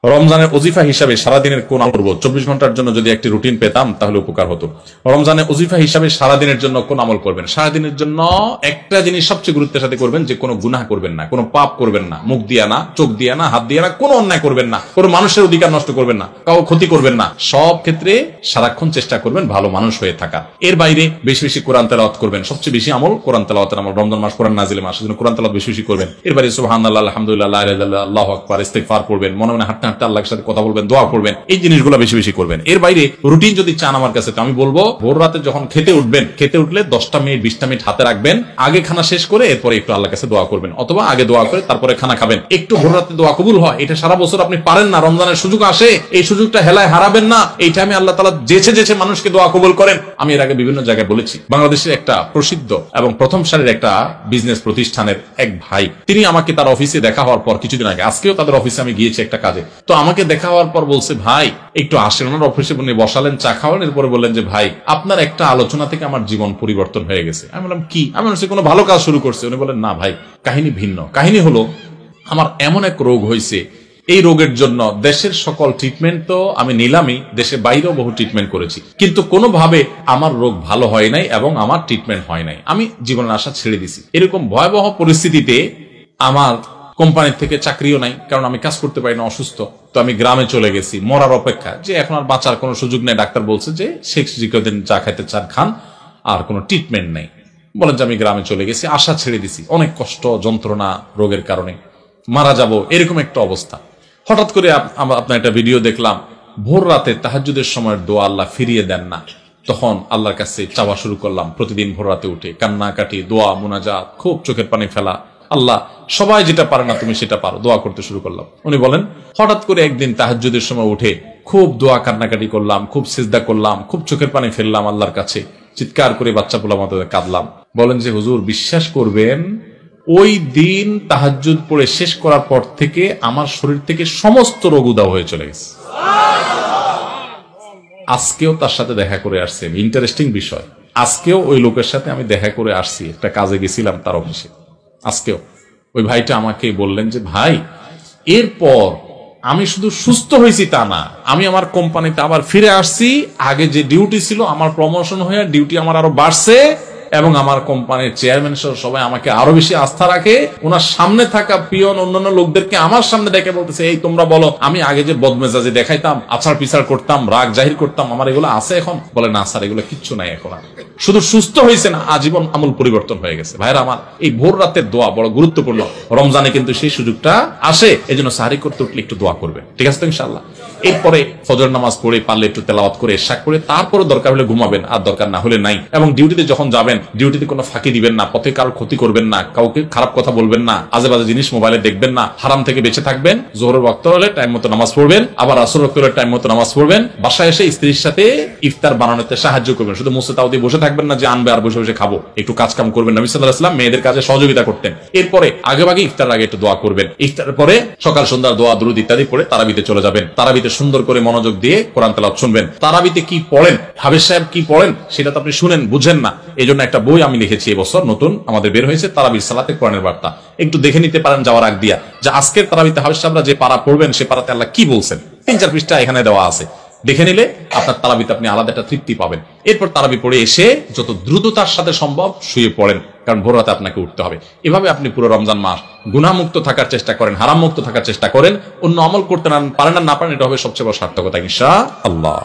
রমজানের ওজিফা হিসাবে সারাদিনের কোন আমল করব? 24 ঘন্টার জন্য যদি একটি রুটিন পেতাম তাহলে উপকার হতো। রমজানের ওজিফা হিসাবে সারাদিনের জন্য কোন আমল করবেন? সারাদিনের জন্য একটা জিনিস সবচেয়ে গুরুত্বের সাথে করবেন, যে কোনো গুনাহ করবেন না, কোনো পাপ করবেন না, মুখ দিয়া না, চোখ দিয়া না, হাত দিয়া না, কোনো অন্যায় করবেন না, কোনো মানুষের অধিকার নষ্ট করবেন না, কাউকে ক্ষতি করবেন না। সব ক্ষেত্রে সারাক্ষণ চেষ্টা করবেন ভালো মানুষ হয়ে থাকা। এর বাইরে বেশি বেশি কোরআন তেলাওয়াত করবেন। সবচেয়ে বেশি আমল কোরআন তেলাওয়াতের আমল। রমজান মাস কোরআন নাজিলের মাস, সেজন্য কোরআন তেলাওয়াত বেশি বেশি করবেন। এর বাইরে সুবহানাল্লাহ, আলহামদুলিল্লাহ, লা ইলাহা ইল্লাল্লাহ, আল্লাহু আকবার, ইস্তিগফার করবেন। মনে মনে হাঁটতে হাঁটতে আল্লাহর সাথে কথা বলবেন, দোয়া করবেন। এই জিনিসগুলো বেশি বেশি করবেন। এর বাইরে রুটিন যদি চান আমার কাছে, তো আমি বলবো ভোর রাতে যখন খেতে উঠবেন, খেতে উঠলে 10টা মিনিট 20টা মিনিট হাতে রাখবেন। আগে খানা শেষ করে এরপরে একটু আল্লাহর কাছে দোয়া করবেন, অথবা আগে দোয়া করে তারপরে খানা খাবেন। একটু ভোর রাতে দোয়া কবুল হয়, এটা সারা বছর আপনি পারেন না। রমজানের সুযোগ আসে, এই সুযোগটা হেলায় হারাবেন না। এই টাইমে আল্লাহ তাআলা যেচে যেচে মানুষকে দোয়া কবুল করেন। আমি এর আগে বিভিন্ন জায়গায় বলেছি, বাংলাদেশের একটা প্রসিদ্ধ এবং প্রথম সারির একটা বিজনেস প্রতিষ্ঠানের এক ভাই, তিনি আমাকে তার অফিসে দেখা হওয়ার পর কিছুদিন আগে, আজকেও তাদের অফিসে আমি গিয়েছি একটা কাজে, তো আমাকে দেখা হওয়ার পর বলছে, ভাই একটু আসেন। ওনার অফিসে উনি বসালেন, চা খাওয়ালেন, এরপরে বললেন যে ভাই আপনার একটা আলোচনা থেকে আমার জীবন পরিবর্তন হয়ে গেছে। আমি বললাম কি? আমি বলছি কোনো ভালো কাজ শুরু করছে? উনি বলেন না ভাই, কাহিনী ভিন্ন। কাহিনী হলো, আমার এমন এক রোগ হয়েছে, এই রোগের জন্য দেশের সকল ট্রিটমেন্ট তো আমি নিলামই, দেশের বাইরেও বহু ট্রিটমেন্ট করেছি, কিন্তু কোনোভাবে আমার রোগ ভালো হয় নাই এবং আমার ট্রিটমেন্ট হয় নাই। আমি জীবনের আশা ছেড়ে দিছি। এরকম ভয়াবহ পরিস্থিতিতে আমার কোম্পানির থেকে চাকরিও নাই, কারণ আমি কাজ করতে পারি না, অসুস্থ। তো আমি গ্রামে চলে গেছি মরার অপেক্ষা, যে এখন আর বাঁচার কোনো সুযোগ নেই। ডাক্তার বলছে যে শেষ দিন যা খাইতে চান খান, আর কোনো ট্রিটমেন্ট নেই। বলেন যে আমি গ্রামে চলে গেছি, আশা ছেড়ে দিছি। অনেক কষ্ট যন্ত্রণা রোগের কারণে, মারা যাব এরকম একটা অবস্থা। হঠাৎ করে আপনার একটা ভিডিও দেখলাম, ভোর রাতে তাহাজ্জুদের সময়ের দোয়া আল্লাহ ফিরিয়ে দেন না। তখন আল্লাহর কাছে চাওয়া শুরু করলাম। প্রতিদিন ভোর রাতে উঠে কান্নাকাটি, দোয়া, মুনাজাত, খুব চোখের পানি ফেলা। আল্লাহ, সবাই যেটা পারে না তুমি সেটা পারো, দোয়া করতে শুরু করলাম। উনি বলেন, হঠাৎ করে একদিন তাহাজ্জুদের সময় উঠে খুব দোয়া কান্নাকাটি করলাম, খুব সিজদা করলাম, খুব চোখের পানি ফেললাম আল্লাহর কাছে, চিৎকার করে বাচ্চা পোলা মতো কাঁদলাম। বলেন যে হুজুর, বিশ্বাস করবেন, ওই দিন তাহাজ্জুদ পড়ে শেষ করার পর থেকে আমার শরীর থেকে সমস্ত রোগ উধাও হয়ে চলে গেছে। আজকেও তার সাথে দেখা করে আসছি। ইন্টারেস্টিং বিষয়, আজকেও ওই লোকের সাথে আমি দেখা করে আসছি, একটা কাজে গেছিলাম তার অফিসে। আজকেও ওই ভাইটা আমাকে বললেন যে ভাই, এরপর আমি শুধু সুস্থ হয়েছি তা না, আমি আমার কোম্পানিতে আবার ফিরে আসছি। আগে যে ডিউটি ছিল আমার প্রমোশন হয়ে ডিউটি আমার আরো বাড়ছে, এবং আমার কোম্পানির চেয়ারম্যান সহ সবাই আমাকে আরো বেশি আস্থা রাখে। ওনার সামনে থাকা পিয়ন অন্যান্য লোকদেরকে আমার সামনে ডেকে বলতেছে, এই তোমরা বলো, আমি আগে যে বদমেজাজি দেখাইতাম, আছাড় পিছাড় করতাম, রাগ জাহির করতাম, আমার এগুলো আছে এখন? বলে না স্যার, এগুলো কিচ্ছু নাই এখন। শুধু সুস্থ হয়েছে না, আজীবন আমূল পরিবর্তন হয়ে গেছে। ভাইরা আমার, এই ভোর রাতের দোয়া বড় গুরুত্বপূর্ণ। রমজানে কিন্তু সেই সুযোগটা আসে, এই জন্য সাহারি করতে উঠলে একটু দোয়া করবে, ঠিক আছে তো ইনশাআল্লাহ। এরপরে ফজর নামাজ পড়ে পারলে একটু তেলাওয়াত করে ইশাক করে তারপরে দরকার হলে ঘুমাবেন, আর দরকার না হলে নাই। এবং ডিউটিতে যখন যাবেন, ডিউটিতে কোনো ফাঁকি দিবেন না, পথে কারো ক্ষতি করবেন না, কাউকে খারাপ কথা বলবেন না, আজে বাজে জিনিস মোবাইলে দেখবেন না, হারাম থেকে বেঁচে থাকবেন। জোহরের ওয়াক্ত হলে টাইম মতো নামাজ পড়বেন, আবার আসর ওয়াক্ত হলে টাইম মতো নামাজ পড়বেন। বাসায় এসে স্ত্রীর সাথে ইফতার বানানোতে সাহায্য করবেন। শুধু মুসে তাও দিয়ে বসে থাকবেন না যে আনবে আর বসে বসে খাবো, একটু কাজ কাম করবেন। নবী সাল্লাল্লাহু আলাইহি ওয়াসাল্লাম মেয়েদের কাজে সহযোগিতা করতেন। এরপরে আগেভাগে ইফতার আগে একটু দোয়া করবেন। ইফতারের পরে সকাল সন্ধ্যার দোয়া দুরুদ ইত্যাদি পড়ে তারাবিতে চলে যাবেন। তারাবিতে সুন্দর করে মনোযোগ দিয়ে কোরআন তেলাওয়াত শুনবেন। তারাবিতে কি পড়েন, হাফেজ সাহেব কি পড়েন, সেটা তো আপনি শুনেন, বুঝেন না। এই জন্য একটা বই আমি লিখেছি এবছর, নতুন আমাদের বের হয়েছে, তারাবির সালাতে কোরআনের বার্তা। একটু দেখে নিতে পারেন যাওয়ার আগ দিয়া, যে আজকের তারাবিতে হাফেজ সাহেবরা যে পারা পড়বেন, সে পারাতে আল্লাহ কি বলছেন। 3-4 পৃষ্ঠা এখানে দেওয়া আছে, দেখে নিলে আপনার তারাবিতে আপনি আলাদা একটা তৃপ্তি পাবেন। এরপর তারাবি পড়ে এসে যত দ্রুততার সাথে সম্ভব শুয়ে পড়েন, কারণ ভোর রাতে আপনাকে উঠতে হবে। এভাবে আপনি পুরো রমজান মাস গুনাহমুক্ত থাকার চেষ্টা করেন, হারাম মুক্ত থাকার চেষ্টা করেন। অন্য আমল করতে না পারেন, এটা হবে সবচেয়ে বড় সার্থকতা ইনশাআল্লাহ।